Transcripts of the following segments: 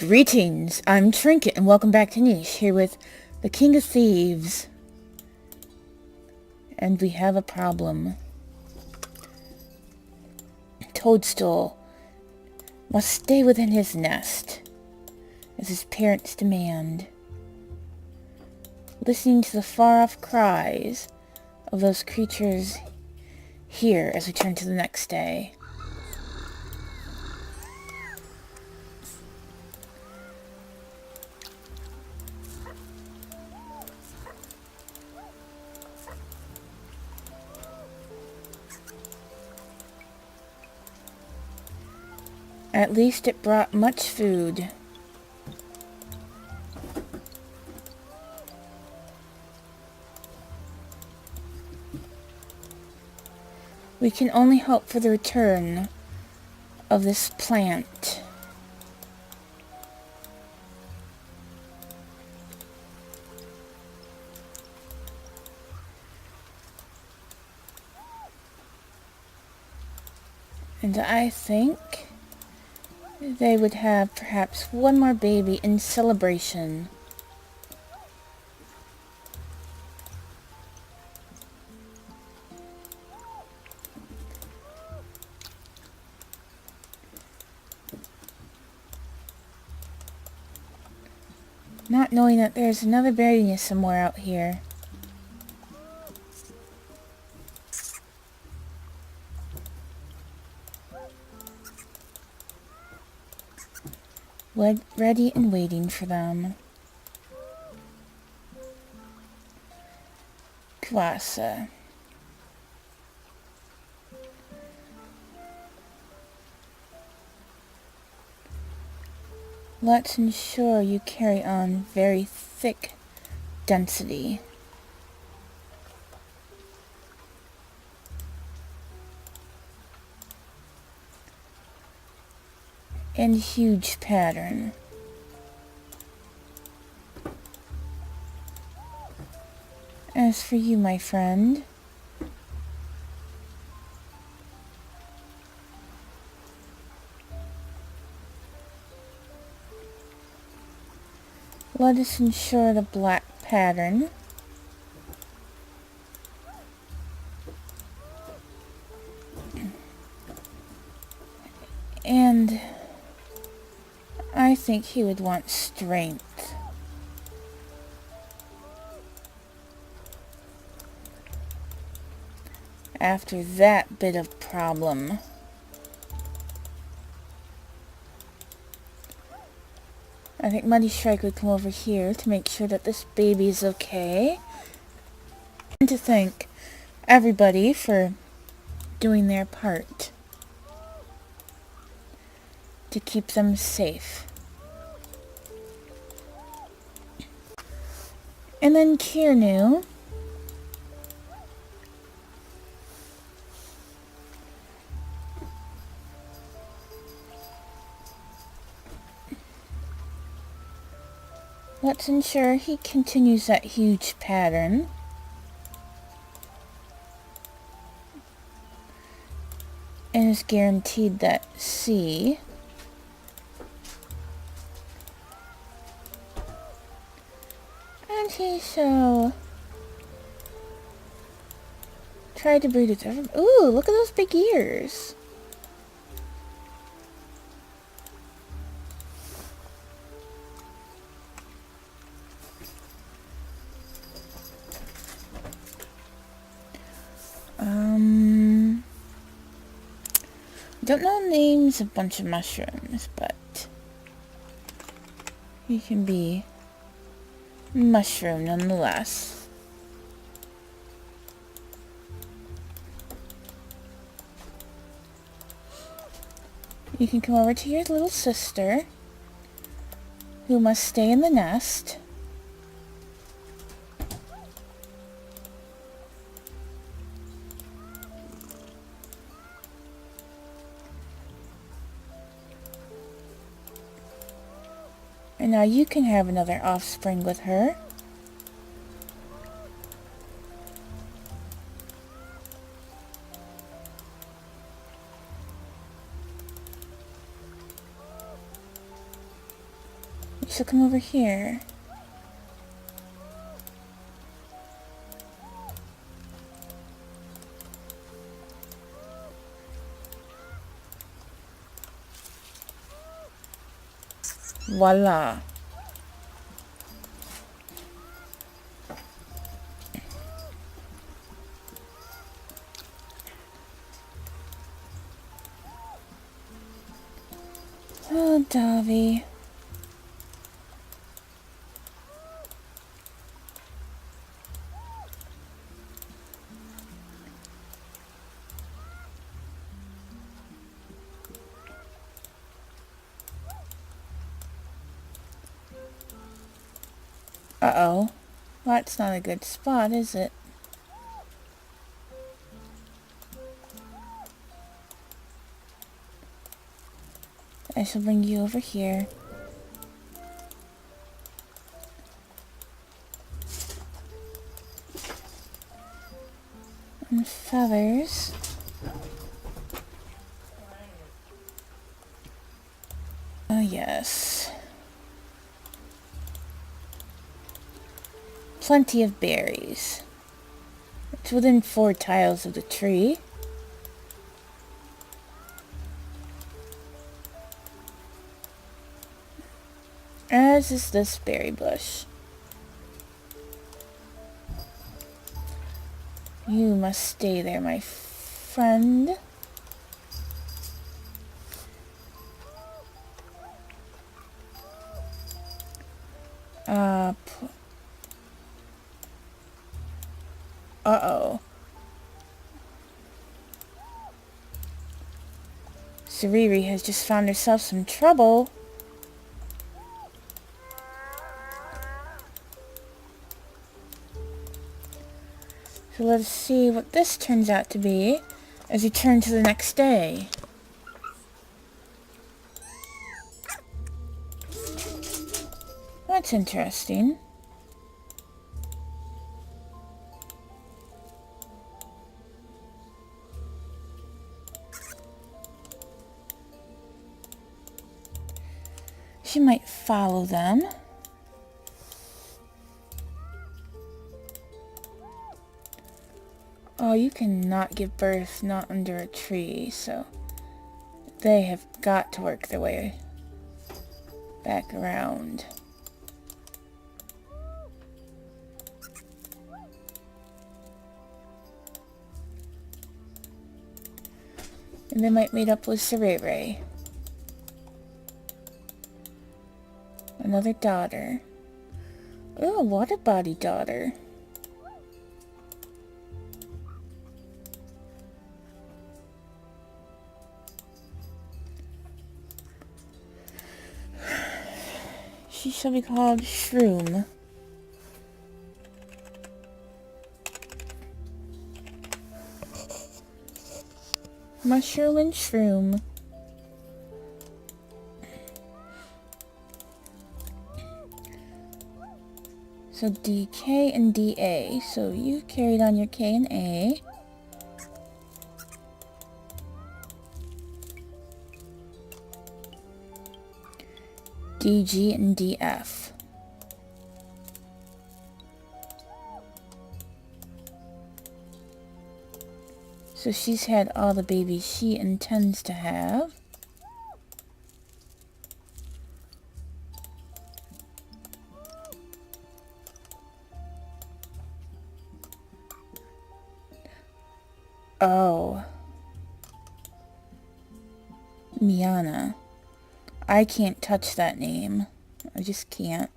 Greetings, I'm Trinket and welcome back to Niche, here with the King of Thieves. And we have a problem. Toadstool must stay within his nest, as his parents demand. Listening to the far-off cries of those creatures here as we turn to the next day. At least it brought much food. We can only hope for the return of this plant. And I think they would have perhaps one more baby in celebration. Not knowing that there's another berry somewhere out here. Ready and waiting for them. Kwasa. Let's ensure you carry on very thick density. And huge pattern. As for you, my friend, let us ensure the black pattern. And I think he would want strength. After that bit of problem. I think Muddy Shrike would come over here to make sure that this baby is okay. And to thank everybody for doing their part to keep them safe. And then Kirnu let's ensure he continues that huge pattern. And is guaranteed that C and he shall try to breed its ever. Ooh, look at those big ears. Don't know names of a bunch of mushrooms, but you can be mushroom nonetheless. You can come over to your little sister, who must stay in the nest. And now you can have another offspring with her. She'll come over here. Voila. Oh, Davi. Uh-oh. Well, that's not a good spot, is it? I shall bring you over here. And feathers. Oh, yes. Plenty of berries. It's within 4 tiles of the tree. As is this berry bush. You must stay there, my friend. Uh-oh. Sariri has just found herself some trouble. So let's see what this turns out to be as we turn to the next day. That's interesting. She might follow them. Oh, you cannot give birth not under a tree, so they have got to work their way back around. And they might meet up with Sarere. Another daughter. Oh, a water body daughter. She shall be called Shroom. Mushroom and Shroom. So DK and DA. So you carried on your K and A. DG and DF. So she's had all the babies she intends to have. Oh. Miana. I can't touch that name. I just can't.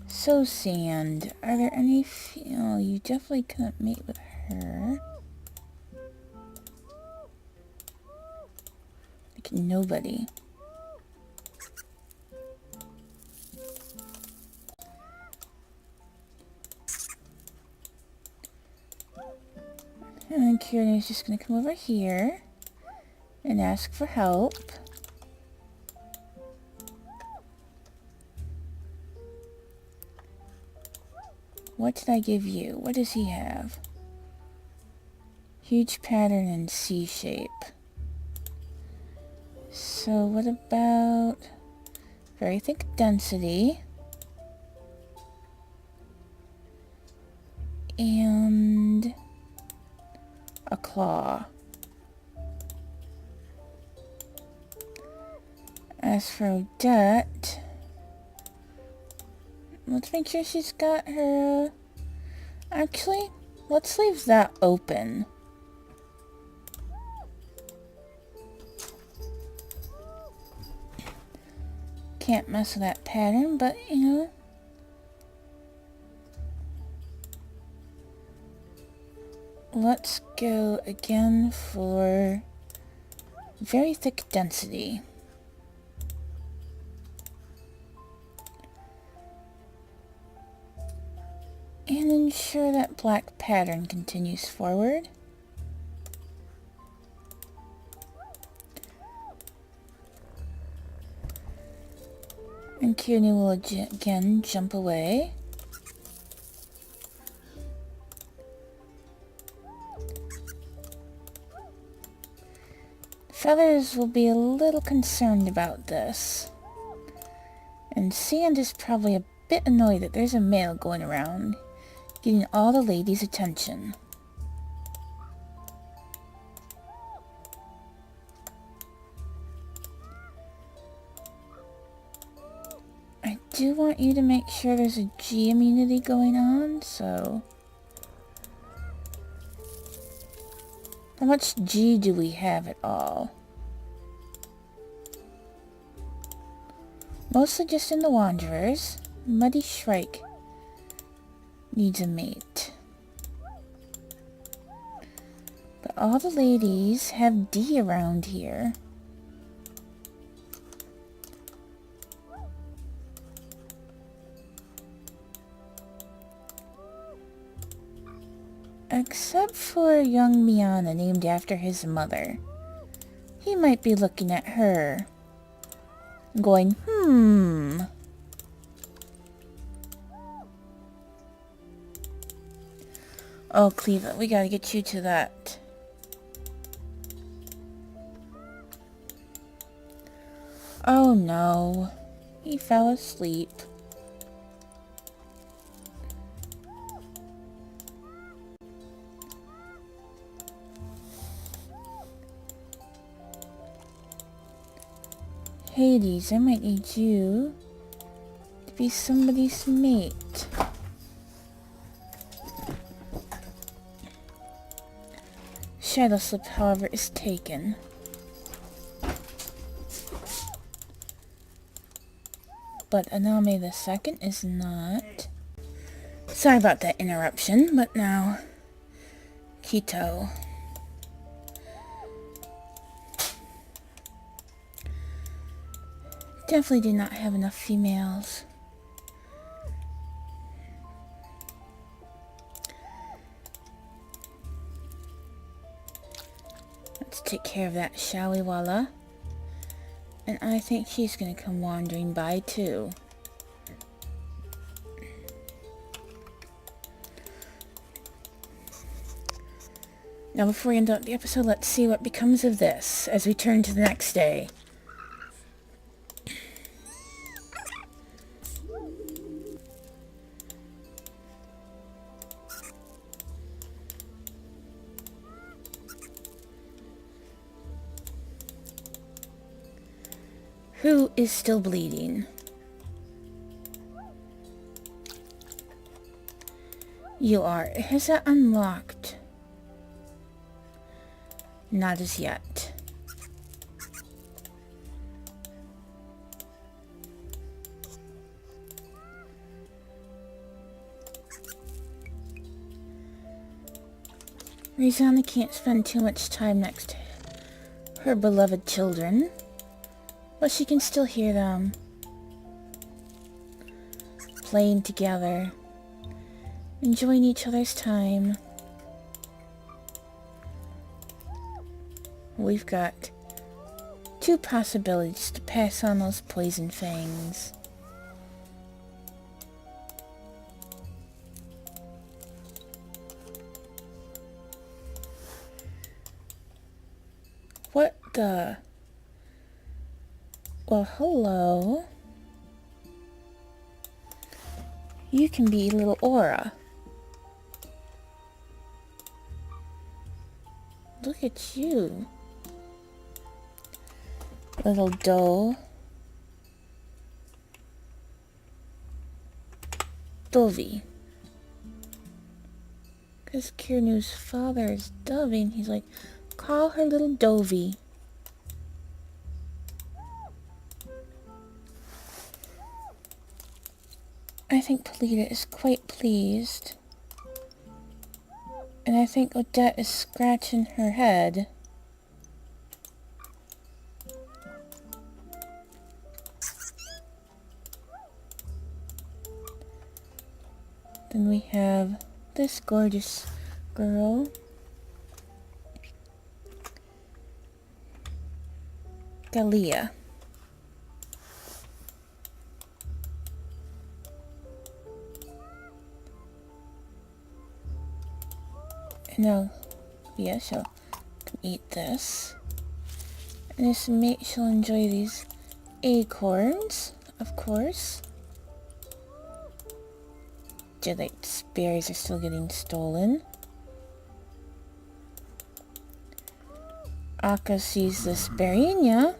So, Sand, are there any... Oh, you definitely couldn't mate with her. Like, nobody. And then Kieran is just going to come over here and ask for help. What did I give you? What does he have? Huge pattern in C shape. So what about very thick density and a claw? As for Odette, let's make sure she's got her... Actually, let's leave that open. Can't mess with that pattern, but you know. Let's go again for very thick density. And ensure that black pattern continues forward. And Kearney will again jump away. Feathers will be a little concerned about this. And Sand is probably a bit annoyed that there's a male going around, getting all the ladies' attention. I do want you to make sure there's a G immunity going on, so... How much G do we have at all? Mostly just in the Wanderers. Muddy Shrike needs a mate. But all the ladies have D around here. Except for young Miana, named after his mother. He might be looking at her, going, Oh, Cleva, we gotta get you to that. Oh no, he fell asleep. Hades, I might need you to be somebody's mate. Shadow Slip, however, is taken. But Aname the Second is not. Sorry about that interruption, but now... Kito. Definitely did not have enough females. Let's take care of that, shall we, Walla? And I think she's gonna come wandering by too. Now before we end up the episode, let's see what becomes of this as we turn to the next day. Who is still bleeding? You are. Has that unlocked? Not as yet. Rizana can't spend too much time next to her beloved children. But she can still hear them playing together, enjoying each other's time. We've got 2 possibilities to pass on those poison fangs. What the? Well, hello. You can be little Aura. Look at you. Little doe. Dovey. Because Kiranu's father is Dovey, and he's like, call her little Dovey. I think Polita is quite pleased. And I think Odette is scratching her head. Then we have this gorgeous girl. Galia. And now, yeah, she'll eat this. And just she'll enjoy these acorns, of course. Jadeite's berries are still getting stolen. Akka sees this berry, and yeah.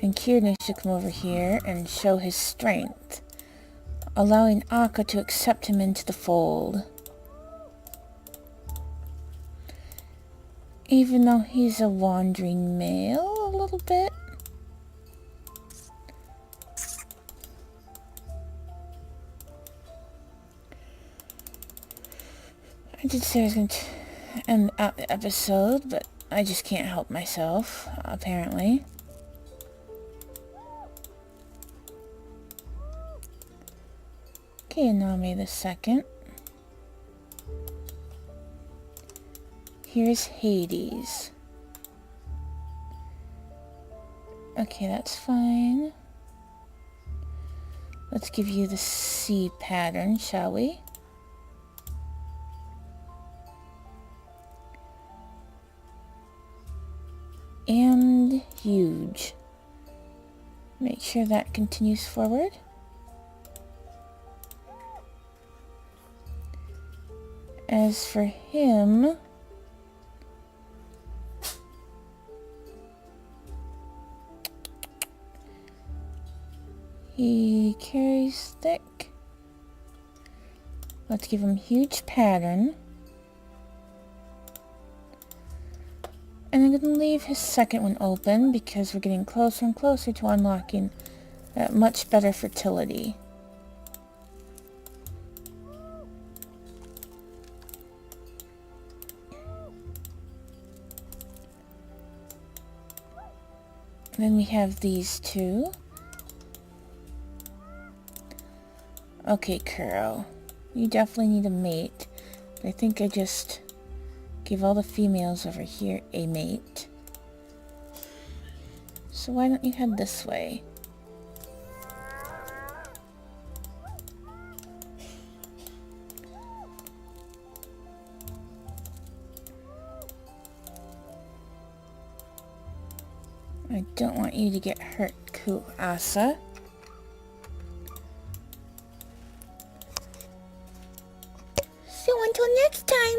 And Kieran should come over here and show his strength, allowing Akka to accept him into the fold. Even though he's a wandering male a little bit. I did say I was going to end out the episode, but I just can't help myself, apparently. Okay, Nami the second. Here's Hades. Okay, that's fine. Let's give you the C pattern, shall we? And huge. Make sure that continues forward. As for him, he carries thick. Let's give him huge pattern. And I'm going to leave his second one open because we're getting closer and closer to unlocking that much better fertility. Then we have these two. Okay, Kuro. You definitely need a mate. But I think I just give all the females over here a mate. So why don't you head this way? I don't want you to get hurt, Kuasa. So until next time.